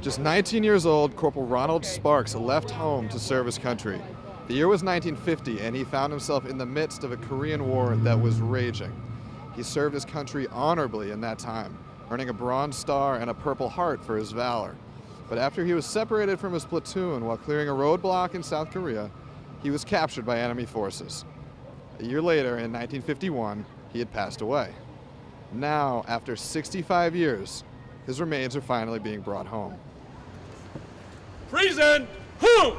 Just 19 years old, Corporal Ronald Sparks left home to serve his country. The year was 1950, and he found himself in the midst of a Korean War that was raging. He served his country honorably in that time, earning a Bronze Star and a Purple Heart for his valor. But after he was separated from his platoon while clearing a roadblock in South Korea, he was captured by enemy forces. A year later, in 1951, he had passed away. Now, after 65 years, his remains are finally being brought home. Present, who?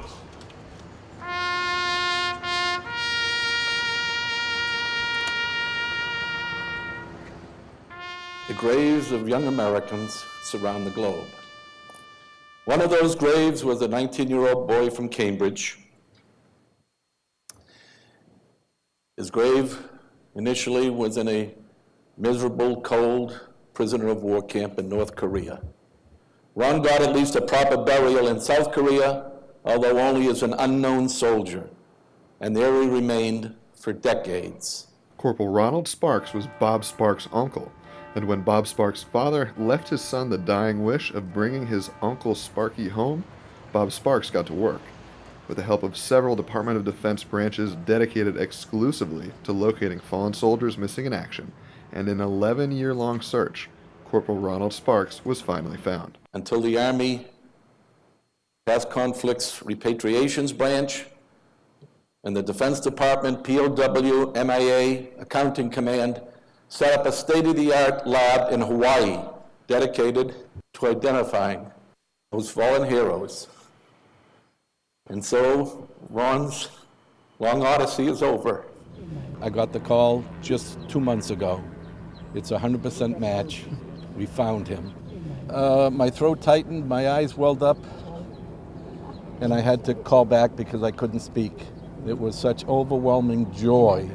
The graves of young Americans surround the globe. One of those graves was a 19-year-old boy from Cambridge. His grave initially was in a miserable, cold prisoner of war camp in North Korea. Ron got at least a proper burial in South Korea, although only as an unknown soldier, and there he remained for decades. Corporal Ronald Sparks was Bob Sparks' uncle, and when Bob Sparks' father left his son the dying wish of bringing his Uncle Sparky home, Bob Sparks got to work. With the help of several Department of Defense branches dedicated exclusively to locating fallen soldiers missing in action, and an 11-year-long search, Corporal Ronald Sparks was finally found. Until the Army Past Conflicts Repatriations Branch and the Defense Department, POW, MIA, Accounting Command, set up a state-of-the-art lab in Hawaii dedicated to identifying those fallen heroes. And so Ron's long odyssey is over. I got the call just 2 months ago. It's a 100% match. We found him. My throat tightened, my eyes welled up, and I had to call back because I couldn't speak. It was such overwhelming joy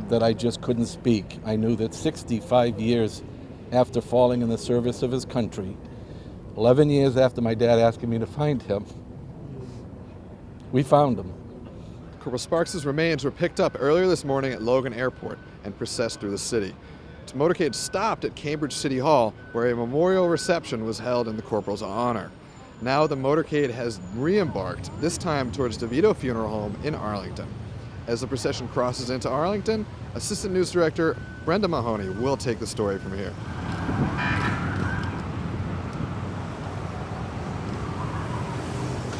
that I just couldn't speak. I knew that 65 years after falling in the service of his country, 11 years after my dad asking me to find him, we found him. Corporal Sparks' remains were picked up earlier this morning at Logan Airport and processed through the city. His motorcade stopped at Cambridge City Hall, where a memorial reception was held in the corporal's honor. Now the motorcade has re-embarked, this time towards DeVito Funeral Home in Arlington. As the procession crosses into Arlington, Assistant News Director Brenda Mahoney will take the story from here.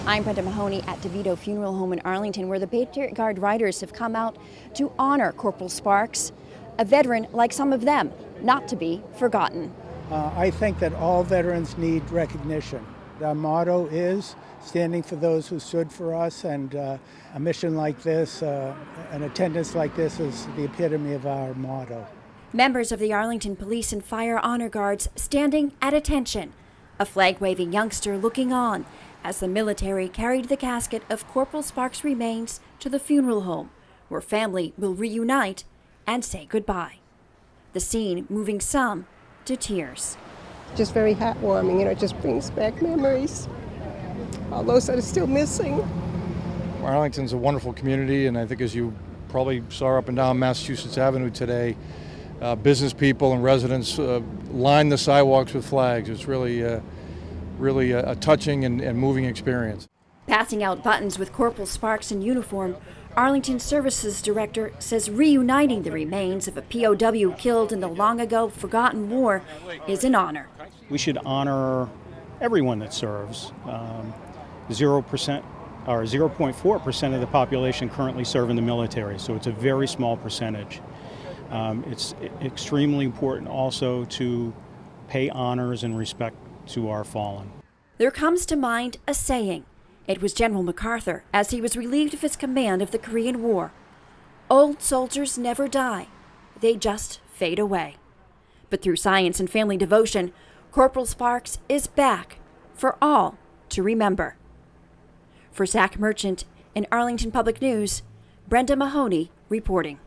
I'm Brenda Mahoney at DeVito Funeral Home in Arlington, where the Patriot Guard riders have come out to honor Corporal Sparks, a veteran like some of them, not to be forgotten. I think that all veterans need recognition. Our motto is standing for those who stood for us, and a mission like this, an attendance like this is the epitome of our motto. Members of the Arlington Police and Fire Honor Guards standing at attention, a flag-waving youngster looking on as the military carried the casket of Corporal Sparks' remains to the funeral home, where family will reunite and say goodbye. The scene moving some to tears. Just very heartwarming, it just brings back memories. All those that are still missing. Arlington's a wonderful community, and I think as you probably saw up and down Massachusetts Avenue today, business people and residents line the sidewalks with flags. It's really a touching and moving experience. Passing out buttons with Corporal Sparks in uniform, Arlington Services Director says reuniting the remains of a POW killed in the long-ago forgotten war is an honor. We should honor everyone that serves. 0% or 0.4% of the population currently serve in the military, so it's a very small percentage. It's extremely important also to pay honors and respect to our fallen. There comes to mind a saying. It was General MacArthur as he was relieved of his command of the Korean War. Old soldiers never die, they just fade away. But through science and family devotion, Corporal Sparks is back for all to remember. For Zach Merchant in Arlington Public News, Brenda Mahoney reporting.